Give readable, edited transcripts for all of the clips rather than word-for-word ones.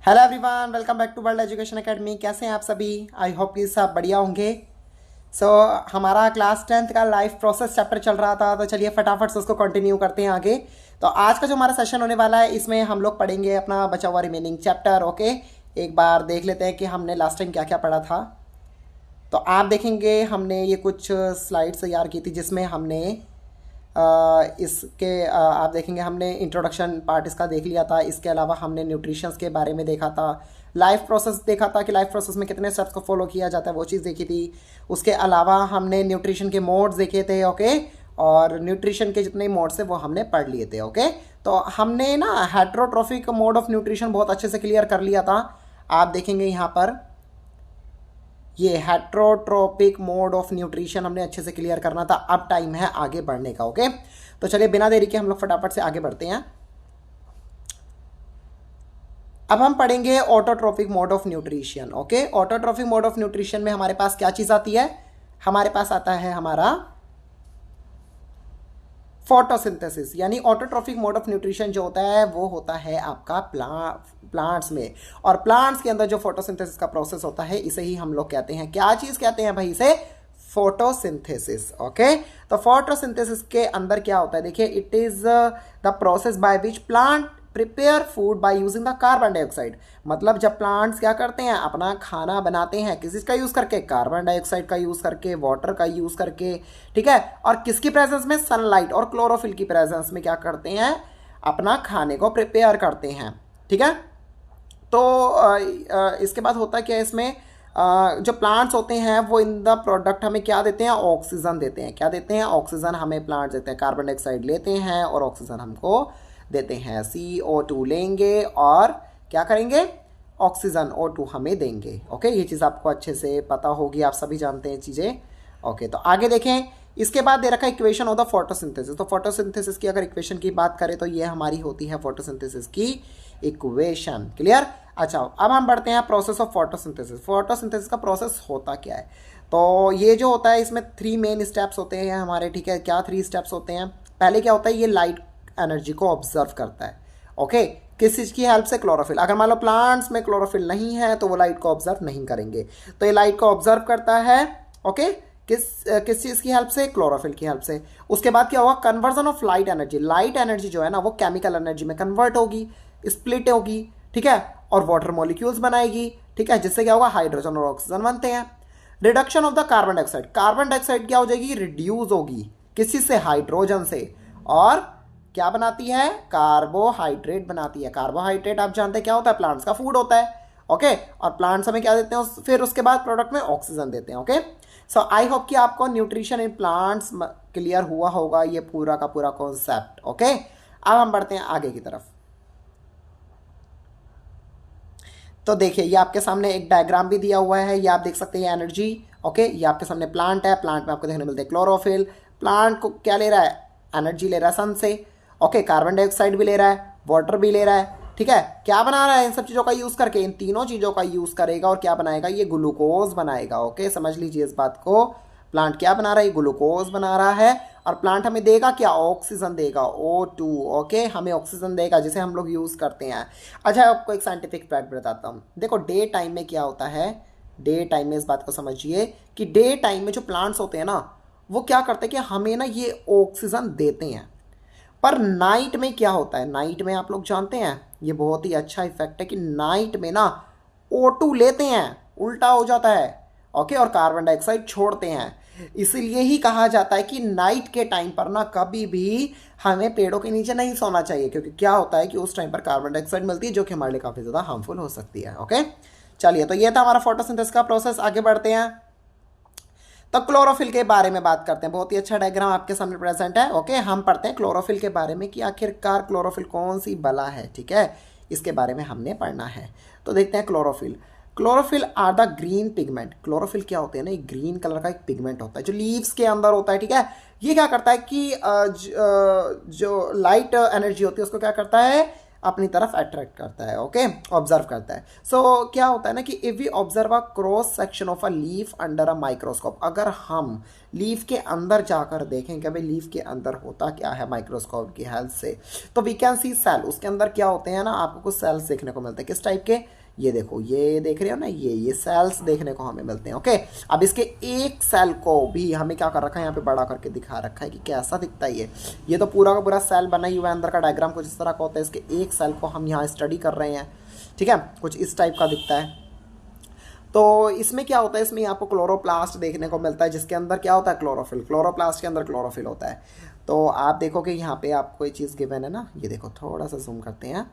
Hello everyone, welcome back to World Education Academy. कैसे हैं आप सभी? आई होप कि सब बढ़िया होंगे। सो हमारा क्लास 10th का लाइफ प्रोसेस चैप्टर चल रहा था, तो चलिए फटाफट से उसको कंटिन्यू करते हैं आगे। तो आज का जो हमारा सेशन होने वाला है, इसमें हम लोग पढ़ेंगे अपना बचा हुआ रिमेनिंग चैप्टर। ओके, एक बार देख लेते हैं कि हमने लास्ट टाइम क्या क्या पढ़ा था। तो आप देखेंगे हमने ये कुछ स्लाइड्स तैयार की थी, जिसमें हमने आप देखेंगे हमने इंट्रोडक्शन पार्ट इसका देख लिया था। इसके अलावा हमने न्यूट्रिशंस के बारे में देखा था, लाइफ प्रोसेस देखा था कि लाइफ प्रोसेस में कितने स्टेप्स को फॉलो किया जाता है, वो चीज़ देखी थी। उसके अलावा हमने न्यूट्रिशन के मोड्स देखे थे। ओके, और न्यूट्रिशन के जितने मोड्स थे वो हमने पढ़ लिए थे। ओके, तो हमने ना हेट्रोट्रोफिक मोड ऑफ न्यूट्रिशन बहुत अच्छे से क्लियर कर लिया था। आप देखेंगे यहाँ पर ये हेट्रोट्रोपिक मोड ऑफ न्यूट्रिशन हमने अच्छे से क्लियर करना था। अब टाइम है आगे बढ़ने का। ओके, तो चलिए बिना देरी के हम लोग फटाफट से आगे बढ़ते हैं। अब हम पढ़ेंगे autotrophic mode of nutrition. Okay, autotrophic mode of nutrition में हमारे पास क्या चीज आती है? हमारे पास आता है हमारा फोटोसिंथेसिस। यानी ऑटोट्रोफिक मोड ऑफ न्यूट्रिशन जो होता है वो होता है आपका प्लांट्स में, और प्लांट्स के अंदर जो फोटोसिंथेसिस का प्रोसेस होता है इसे ही हम लोग कहते हैं, क्या चीज कहते हैं भाई? इसे फोटोसिंथेसिस। ओके, तो फोटोसिंथेसिस के अंदर क्या होता है? देखिए, it is the process by which plant prepare food by using the carbon dioxide. मतलब जब प्लांट्स क्या करते हैं, अपना खाना बनाते हैं, किस का यूज करके? कार्बन डाइऑक्साइड का यूज करके, वाटर का यूज करके, ठीक है। और किसकी प्रेजेंस में? सनलाइट और क्लोरोफिल की प्रेजेंस में क्या करते हैं? अपना खाने को प्रिपेयर करते हैं, ठीक है। तो इसके बाद होता क्या है इसमें? जो प्लांट्स होते हैं वो इन द प्रोडक्ट हमें क्या देते हैं? ऑक्सीजन देते हैं। क्या देते हैं? ऑक्सीजन हमें प्लांट्स देते हैं। कार्बन डाइऑक्साइड लेते हैं और ऑक्सीजन हमको देते हैं। CO2 लेंगे और क्या करेंगे? ऑक्सीजन O2 हमें देंगे। ओके, ये चीज़ आपको अच्छे से पता होगी, आप सभी जानते हैं चीज़ें। ओके, तो आगे देखें। इसके बाद दे रखा है इक्वेशन ऑफ द फोटोसिंथेसिस। तो फोटोसिंथेसिस की अगर इक्वेशन की बात करें तो ये हमारी होती है फोटोसिंथेसिस की इक्वेशन। क्लियर? अच्छा, अब हम बढ़ते हैं प्रोसेस ऑफ फोटोसिंथेसिस। फोटोसिंथेसिस का प्रोसेस होता क्या है? तो ये जो होता है इसमें 3 मेन स्टेप्स होते हैं हमारे, ठीक है। क्या 3 स्टेप्स होते हैं? पहले क्या होता है? ये लाइट एनर्जी को ऑब्जर्व करता है। ओके, किस चीज की हेल्प से? क्लोरोफिल। अगर मान लो प्लांट्स में क्लोरोफिल नहीं है तो वो लाइट को ऑब्जर्व नहीं करेंगे, तो ये लाइट को ऑब्जर्व करता है। ओके, किस चीज की हेल्प से? क्लोरोफिल की हेल्प से। उसके बाद क्या होगा? Conversion of light energy. Light energy जो है ना वो केमिकल एनर्जी में कन्वर्ट होगी, स्प्लिट होगी, ठीक है, और वाटर मॉलिक्यूल्स बनाएगी, ठीक है, जिससे क्या होगा? हाइड्रोजन और ऑक्सीजन बनते हैं। Reduction of the carbon dioxide. Carbon dioxide क्या हो जाएगी? रिड्यूस होगी। किस चीज से? हाइड्रोजन से। और क्या बनाती है? कार्बोहाइड्रेट बनाती है। कार्बोहाइड्रेट आप जानते हैं क्या होता है? प्लांट्स का फूड होता है। ओके, और प्लांट्स हमें क्या देते हैं? फिर उसके बाद प्रोडक्ट में ऑक्सीजन देते हैं। ओके, सो आई होप कि आपको न्यूट्रिशन इन प्लांट्स क्लियर हुआ होगा, ये पूरा का पूरा कॉन्सेप्ट। ओके, अब हम बढ़ते हैं आगे की तरफ। तो देखिए, ये आपके सामने एक डायग्राम भी दिया हुआ है, ये आप देख सकते हैं एनर्जी। ओके, ये आपके सामने प्लांट है। प्लांट में आपको देखने मिलते हैं क्लोरोफिल। प्लांट को क्या ले रहा है? एनर्जी ले रहा है सन से। ओके, कार्बन डाइऑक्साइड भी ले रहा है, वाटर भी ले रहा है, ठीक है। क्या बना रहा है? इन सब चीजों का यूज करके, इन तीनों चीजों का यूज करेगा और क्या बनाएगा? ये ग्लूकोज बनाएगा। ओके, समझ लीजिए इस बात को। प्लांट क्या बना रहा है? ग्लूकोज बना रहा है। और प्लांट हमें देगा क्या? ऑक्सीजन देगा, O2। ओके, हमें ऑक्सीजन देगा जिसे हम लोग यूज करते हैं। अच्छा, आपको एक साइंटिफिक फैक्ट बताता हूँ। देखो, डे टाइम में क्या होता है? डे टाइम में इस बात को समझिए कि डे टाइम में जो प्लांट्स होते हैं ना वो क्या करते हैं कि हमें ना ये ऑक्सीजन देते हैं। पर नाइट में क्या होता है? नाइट में आप लोग जानते हैं, ये बहुत ही अच्छा इफेक्ट है कि नाइट में ना O2 लेते हैं, उल्टा हो जाता है। ओके, और कार्बन डाइऑक्साइड छोड़ते हैं। इसीलिए ही कहा जाता है कि नाइट के टाइम पर ना कभी भी हमें पेड़ों के नीचे नहीं सोना चाहिए, क्योंकि क्या होता है कि उस टाइम पर कार्बन डाइऑक्साइड मिलती है जो कि हमारे लिए काफी ज्यादा हार्मफुल हो सकती है। ओके, चलिए, तो ये था हमारा फोटोसिंथेसिस का प्रोसेस। आगे बढ़ते हैं, तो क्लोरोफिल के बारे में बात करते हैं। बहुत ही अच्छा डायग्राम आपके सामने प्रेजेंट है। ओके, हम पढ़ते हैं क्लोरोफिल के बारे में कि आखिरकार क्लोरोफिल कौन सी बला है, ठीक है, इसके बारे में हमने पढ़ना है। तो देखते हैं chlorophyll. Chlorophyll are the green pigment. Chlorophyll क्या होते हैं ना? एक ग्रीन कलर का एक पिगमेंट होता है जो लीव्स के अंदर होता है, ठीक है। ये क्या करता है कि जो लाइट एनर्जी होती है उसको क्या करता है? अपनी तरफ अट्रैक्ट करता है, ओके, ऑब्जर्व करता है। सो क्या होता है ना कि if we observe a cross section of a leaf under a microscope, अगर हम लीफ के अंदर जाकर देखें कि भाई लीफ के अंदर होता क्या है माइक्रोस्कोप की हेल्प से, तो वी कैन सी सेल, उसके अंदर क्या होते हैं ना, आपको कुछ सेल्स देखने को मिलते हैं। किस टाइप के, ये देखो, ये देख रहे हो ना, ये सेल्स देखने को हमें मिलते हैं, ओके। अब इसके एक सेल को भी हमें क्या कर रखा है, यहाँ पे बड़ा करके दिखा रखा है कि कैसा दिखता है ये तो पूरा का पूरा सेल बना ही हुआ है, अंदर का डायग्राम कुछ इस तरह का होता है। इसके एक सेल को हम यहाँ स्टडी कर रहे हैं, ठीक है, कुछ इस टाइप का दिखता है। तो इसमें क्या होता है, इसमें आपको क्लोरोप्लास्ट देखने को मिलता है, जिसके अंदर क्या होता है, क्लोरोफिल, क्लोरोप्लास्ट के अंदर क्लोरोफिल होता है। तो आप देखो कि यहाँ पे आपको ये चीज़ गिवन है ना, ये देखो, थोड़ा सा जूम करते हैं,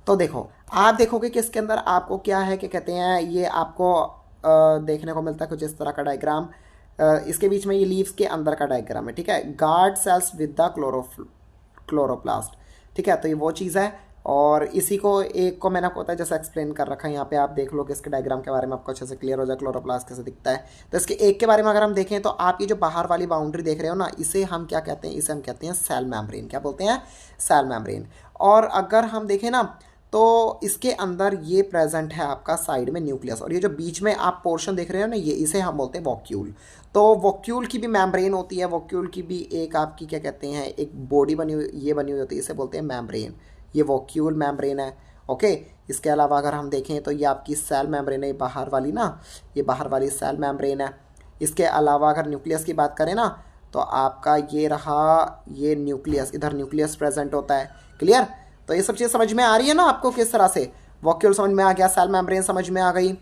तो देखो, आप देखोगे कि इसके अंदर आपको क्या है कि कहते हैं, ये आपको देखने को मिलता है कुछ इस तरह का डायग्राम। इसके बीच में ये लीव्स के अंदर का डायग्राम है, ठीक है, guard cells with the chloroplast, ठीक है। तो ये वो चीज़ है, और इसी को एक को मैंने आपको पता है जैसे एक्सप्लेन कर रखा है, यहाँ पे आप देख लो कि इसके डायग्राम के बारे में आपको अच्छे से क्लियर हो जाए क्लोरोप्लास्ट कैसे दिखता है। तो इसके एक के बारे में अगर हम देखें तो आप ये जो बाहर वाली बाउंड्री देख रहे हो ना, इसे हम क्या कहते हैं, इसे हम कहते हैं सेल मेम्ब्रेन। क्या बोलते हैं, सेल मेम्ब्रेन। और अगर हम देखें ना तो इसके अंदर ये प्रेजेंट है आपका साइड में न्यूक्लियस, और ये जो बीच में आप पोर्शन देख रहे हो ना, ये इसे हम बोलते हैं वॉक्यूल। तो वॉक्यूल की भी मेम्ब्रेन होती है, वॉक्यूल की भी एक आपकी क्या कहते हैं, एक बॉडी बनी हुई, ये बनी हुई होती है, इसे बोलते हैं मेम्ब्रेन, ये वॉक्यूल मेम्ब्रेन है, ओके। इसके अलावा अगर हम देखें तो ये आपकी सेल मेम्ब्रेन है, बाहर वाली ना, ये बाहर वाली सेल मेम्ब्रेन है। इसके अलावा अगर न्यूक्लियस की बात करें ना, तो आपका ये रहा, ये न्यूक्लियस, इधर न्यूक्लियस प्रेजेंट होता है, क्लियर। तो ये सब चीज़ समझ में आ रही है ना आपको किस तरह से, वॉक्यूल समझ में आ गया, सेल मेम्ब्रेन समझ में आ गई,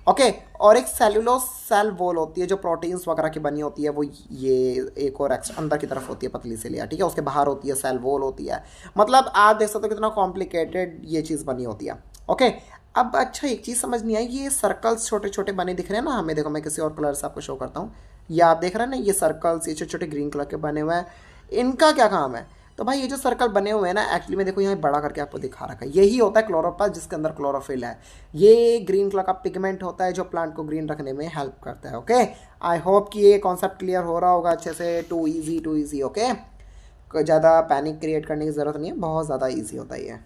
ओके। और एक सेलुलोज सेल वॉल होती है जो प्रोटीन्स वगैरह की बनी होती है, वो ये एक और अंदर की तरफ होती है, पतली से लिया, ठीक है, उसके बाहर होती है सेल वॉल होती है। मतलब आप देख सकते हो कितना कॉम्प्लिकेटेड ये चीज़ बनी होती है, ओके। अब अच्छा, एक चीज़ समझ नहीं आई, ये सर्कल्स छोटे छोटे बने दिख रहे हैं ना हमें, देखो मैं किसी और कलर से आपको शो करता हूँ, ये आप देख रहे हैं ना, ये सर्कल्स, ये छोटे छोटे ग्रीन कलर के बने हुए हैं, इनका क्या काम है। तो भाई ये जो सर्कल बने हुए हैं ना, एक्चुअली में देखो यहाँ बड़ा करके आपको दिखा रखा है, यही होता है क्लोरोप्लास्ट, जिसके अंदर क्लोरोफिल है। ये ग्रीन कलर का पिगमेंट होता है जो प्लांट को ग्रीन रखने में हेल्प करता है, ओके। आई होप कि ये कॉन्सेप्ट क्लियर हो रहा होगा अच्छे से, टू इजी, ओके। ज़्यादा पैनिक क्रिएट करने की ज़रूरत नहीं है, बहुत ज़्यादा ईजी होता है ये।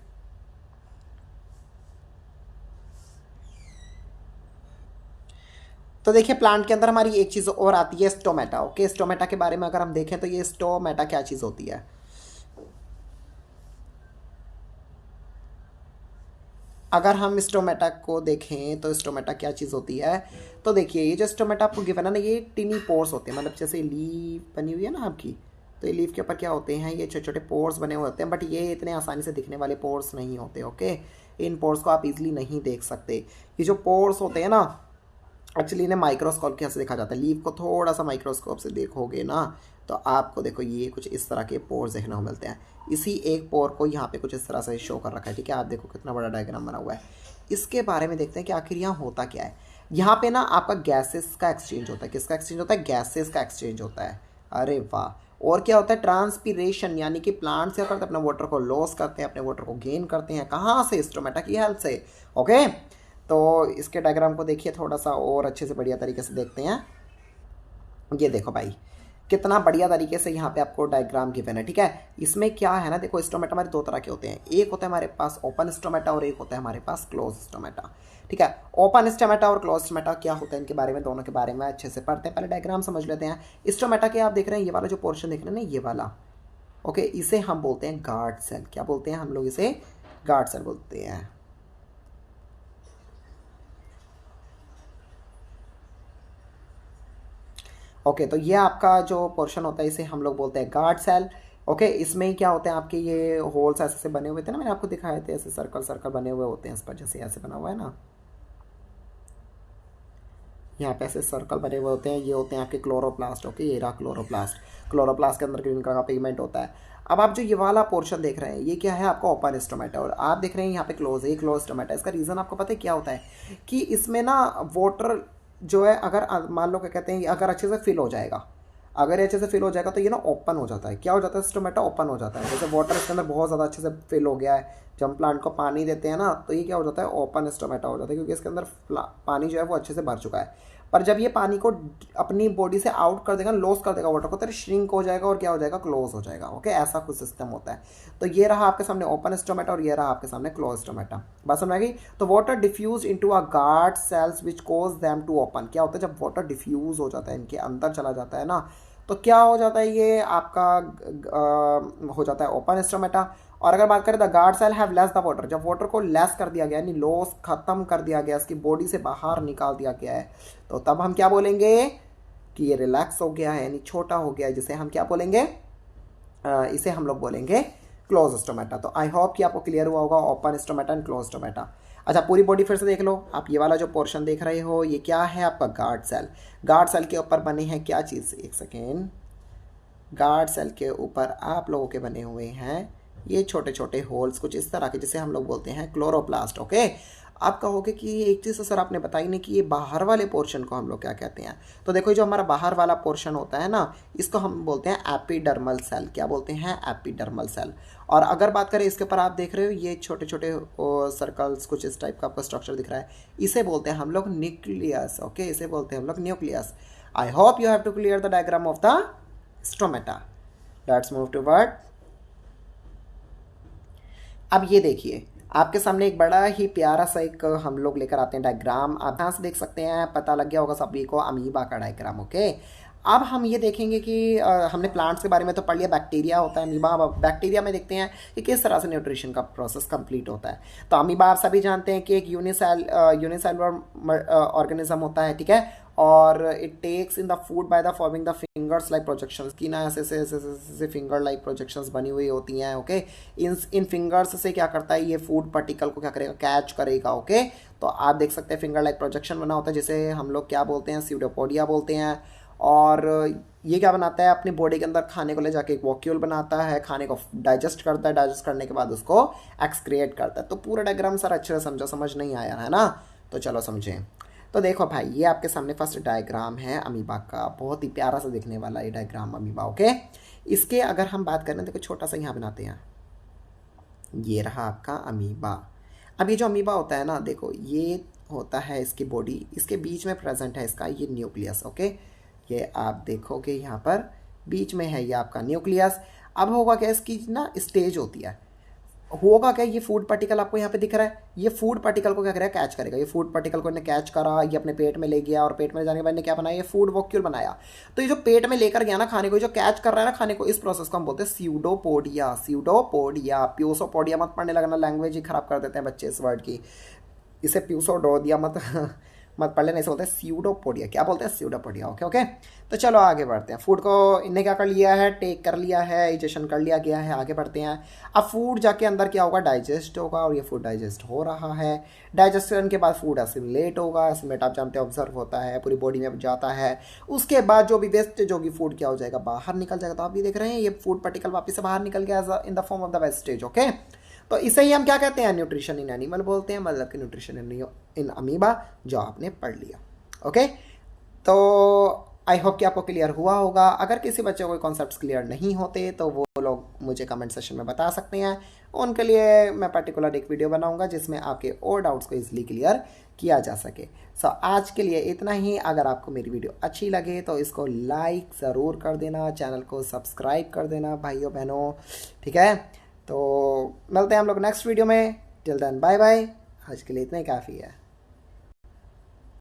तो देखिए, प्लांट के अंदर हमारी एक चीज़ और आती है, स्टोमेटा, ओके। स्टोमेटा के बारे में अगर हम देखें तो ये स्टोमेटा क्या चीज़ होती है, अगर हम स्टोमेटा को देखें तो स्टोमेटा क्या चीज़ होती है, तो देखिए ये जो स्टोमेटा आपको गिवन है ना, ये टिनी पोर्स होते हैं, मतलब जैसे लीफ बनी हुई है ना आपकी, तो ये लीफ के ऊपर क्या होते हैं, ये छोटे छोटे पोर्स बने हुए होते हैं, बट ये इतने आसानी से दिखने वाले पोर्स नहीं होते, ओके। इन पोर्स को आप इजीली नहीं देख सकते। ये जो पोर्स होते हैं ना, एक्चुअली इन्हें माइक्रोस्कोप के से देखा जाता है। लीफ को थोड़ा सा माइक्रोस्कोप से देखोगे ना, तो आपको देखो ये कुछ इस तरह के पोर्स देखने को मिलते हैं। इसी एक पोर को यहाँ पे कुछ इस तरह से शो कर रखा है, ठीक है। आप देखो कितना बड़ा डायग्राम बना हुआ है। इसके बारे में देखते हैं कि आखिर यहाँ होता क्या है। यहाँ पे ना आपका गैसेस का एक्सचेंज होता है। किसका एक्सचेंज होता है? गैसेस का एक्सचेंज होता है। अरे वाह। और क्या होता है? ट्रांसपीरेशन, यानी कि प्लांट्स क्या करते हैं, अपने वाटर को लॉस करते हैं, अपने वाटर को गेन करते हैं। कहाँ से? स्टोमेटा की हेल्प से। ओके, तो इसके डायग्राम को देखिए थोड़ा सा और अच्छे से बढ़िया तरीके से देखते हैं। ये देखो भाई कितना बढ़िया तरीके से यहाँ पे आपको डायग्राम गिवन है, ठीक है। इसमें क्या है ना, देखो स्टोमेटा हमारे दो तरह के होते हैं। एक होता है हमारे पास ओपन स्टोमेटा और एक होता है हमारे पास क्लोज स्टोमेटा, ठीक है। ओपन स्टोमेटा और क्लोज स्टोमेटा क्या होता है, इनके बारे में, दोनों के बारे में अच्छे से पढ़ते हैं। पहले डायग्राम समझ लेते हैं। स्टोमेटा के आप देख रहे हैं, ये वाला जो पोर्शन देख रहे हैं ना, ये वाला, ओके, इसे हम बोलते हैं गार्ड सेल। क्या बोलते हैं हम लोग? इसे गार्ड सेल बोलते हैं। ओके, तो ये आपका जो पोर्शन होता है इसे हम लोग बोलते हैं गार्ड सेल। ओके, इसमें क्या होते हैं आपके ये होल्स ऐसे से बने हुए थे ना, मैंने आपको दिखाए थे, ऐसे सर्कल सर्कल बने हुए होते हैं इस पर, जैसे ऐसे बना हुआ है ना, यहाँ पे ऐसे सर्कल बने हुए होते हैं। ये होते हैं आपके क्लोरोप्लास्ट। ओके, ये रहा क्लोरोप्लास्ट। क्लोरोप्लास्ट के अंदर ग्रीन कलर का पिगमेंट होता है। अब आप जो ये वाला पोर्शन देख रहे हैं, ये क्या है आपका ओपन स्टोमेटा, और आप देख रहे हैं यहाँ पे क्लोज है, क्लोज स्टोमेटा। इसका रीज़न आपको पता है क्या होता है कि इसमें ना वाटर जो है, अगर मान लो क्या कहते हैं, अगर अच्छे से फिल हो जाएगा, अगर ये अच्छे से फिल हो जाएगा तो ये ना ओपन हो जाता है। क्या हो जाता है? स्टोमेटा ओपन हो जाता है। जैसे वाटर इसके अंदर बहुत ज़्यादा अच्छे से फिल हो गया है, जब हम प्लांट को पानी देते हैं ना, तो ये क्या हो जाता है? ओपन स्टोमेटा हो जाता है, क्योंकि इसके अंदर पानी जो है वो अच्छे से भर चुका है। पर जब ये पानी को अपनी बॉडी से आउट कर देगा, लॉस कर देगा वाटर को, तो श्रिंक हो जाएगा और क्या हो जाएगा, क्लोज हो जाएगा। ओके, ऐसा कुछ सिस्टम होता है। तो ये रहा आपके सामने ओपन स्टोमेटा और ये रहा आपके सामने क्लोज स्टोमेटा। बात समझ आ गई? तो water diffuse into a guard cells which cause them to open. क्या होता है जब वाटर डिफ्यूज हो जाता है, इनके अंदर चला जाता है ना, तो क्या हो जाता है, ये आपका हो जाता है ओपन स्टोमेटा। और अगर बात करें the guard cell have less the water, जब वाटर को लेस कर दिया गया यानी लॉस खत्म कर दिया गया, इसकी बॉडी से बाहर निकाल दिया गया है, तो तब हम क्या बोलेंगे कि ये रिलैक्स हो गया है यानी छोटा हो गया है, जिसे हम क्या बोलेंगे, इसे हम लोग बोलेंगे क्लोज स्टोमेटा। तो आई होप कि आपको क्लियर हुआ होगा open stomata and close stomata. अच्छा, पूरी बॉडी फिर से देख लो। आप ये वाला जो पोर्शन देख रहे हो, ये क्या है आपका गार्ड सेल। गार्ड सेल के ऊपर बने हैं क्या चीज़, एक सेकेंड, गार्ड सेल के ऊपर आप लोगों के बने हुए हैं ये छोटे छोटे होल्स कुछ इस तरह के, जिसे हम लोग बोलते हैं क्लोरोप्लास्ट। ओके, आप कहोगे कि एक चीज़ सर आपने बताई नहीं कि ये बाहर वाले पोर्शन को हम लोग क्या कहते हैं। तो देखो, जो हमारा बाहर वाला पोर्शन होता है ना, इसको हम बोलते हैं एपिडर्मल सेल। क्या बोलते हैं, एपिडर्मल सेल। और अगर बात करें इसके ऊपर, आप देख रहे हो ये छोटे छोटे सर्कल्स कुछ इस टाइप का आपको स्ट्रक्चर दिख रहा है, इसे बोलते हैं हम लोग न्यूक्लियस। ओके, इसे बोलते हैं हम लोग nucleus. I hope you have to clear the diagram of the stomata. Let's move to word. अब ये देखिए, आपके सामने एक बड़ा ही प्यारा सा एक हम लोग लेकर आते हैं डायग्राम। आप यहाँ से देख सकते हैं, पता लग गया होगा सभी को, अमीबा का डायग्राम। ओके, अब हम ये देखेंगे कि हमने प्लांट्स के बारे में तो पढ़ लिया, बैक्टीरिया होता है अमीबा। अब बैक्टीरिया में देखते हैं कि किस तरह से न्यूट्रिशन का प्रोसेस कंप्लीट होता है। तो अमीबा आप सभी जानते हैं कि एक यूनिसेलुलर ऑर्गेनिज्म होता है, ठीक है, और it takes in the food by the forming the fingers like projections. की ना ऐसे फिंगर लाइक प्रोजेक्शंस बनी हुई होती हैं। ओके, इन फिंगर्स से क्या करता है, ये फूड पार्टिकल को क्या करेगा, कैच करेगा। ओके, तो आप देख सकते हैं फिंगर लाइक प्रोजेक्शन बना होता है, जिसे हम लोग क्या बोलते हैं, स्यूडोपोडिया बोलते हैं। और ये क्या बनाता है, अपनी बॉडी के अंदर खाने को ले जाके एक वॉक्यूल बनाता है, खाने को डाइजेस्ट करता है, डाइजेस्ट करने के बाद उसको एक्सक्रिएट करता है। तो पूरा डायग्राम सर अच्छे से समझा, समझ नहीं आया है ना, तो चलो समझें। तो देखो भाई, ये आपके सामने फर्स्ट डायग्राम है अमीबा का, बहुत ही प्यारा सा दिखने वाला ये डायग्राम अमीबा। ओके, इसके अगर हम बात करें, देखो छोटा सा यहाँ बनाते हैं, ये रहा आपका अमीबा। अब ये जो अमीबा होता है ना, देखो ये होता है इसकी बॉडी, इसके बीच में प्रेजेंट है इसका ये न्यूक्लियस। ओके, ये आप देखोगे यहाँ पर बीच में है ये आपका न्यूक्लियस। अब होगा क्या, इसकी ना स्टेज होती है, होगा क्या, ये फूड पार्टिकल आपको यहाँ पे दिख रहा है, ये फूड पार्टिकल को क्या करेगा, कैच करेगा। ये फूड पार्टिकल को इन्हें कैच करा, ये अपने पेट में ले गया, और पेट में जाने के बाद क्या बनाया, ये फूड वॉक्यूल बनाया। तो ये जो पेट में लेकर गया ना खाने को, जो कैच कर रहा है ना खाने को, इस प्रोसेस को हम बोलते हैं स्यूडोपोडिया। स्यूडोपोडिया, प्यूसोपोडिया मत पढ़ने लगना, लैंग्वेज ही खराब कर देते हैं बच्चे इस वर्ड की। इसे प्यूसोडोडिया मत पढ़ लेना, इसे बोलते हैं स्यूडोपोडिया। क्या बोलते हैं, स्यूडोपोडिया। ओके ओके, तो चलो आगे बढ़ते हैं। फूड को इन्हें क्या कर लिया है, टेक कर लिया है, डाइजेशन कर लिया गया है, आगे बढ़ते हैं। अब फूड जाके अंदर क्या होगा, डाइजेस्ट होगा, और ये फूड डाइजेस्ट हो रहा है। डाइजेशन के बाद फूड असिमिलेट होगा, असिमिलेट आप जानते हैं ऑब्जर्व होता है, पूरी बॉडी में जाता है। उसके बाद जो भी वेस्टेज होगी फूड क्या हो जाएगा, बाहर निकल जाएगा। तो आप ये देख रहे हैं, ये फूड पार्टिकल वापस से बाहर निकल गया in the form of the wastage. Okay, तो इसे ही हम क्या कहते हैं, न्यूट्रिशन इन एनिमल बोलते हैं, मतलब कि न्यूट्रिशन इन अमीबा, जो आपने पढ़ लिया। ओके, तो आई होप कि आपको क्लियर हुआ होगा। अगर किसी बच्चे को कोई कॉन्सेप्ट्स क्लियर नहीं होते तो वो लोग मुझे कमेंट सेशन में बता सकते हैं, उनके लिए मैं पर्टिकुलर एक वीडियो बनाऊंगा जिसमें आपके और डाउट्स को इजीली क्लियर किया जा सके। सो आज के लिए इतना ही। अगर आपको मेरी वीडियो अच्छी लगे तो इसको लाइक ज़रूर कर देना, चैनल को सब्सक्राइब कर देना भाइयों बहनों, ठीक है। तो मिलते हैं हम लोग नेक्स्ट वीडियो में। टिल देन बाय बाय, आज के लिए इतना ही काफ़ी है।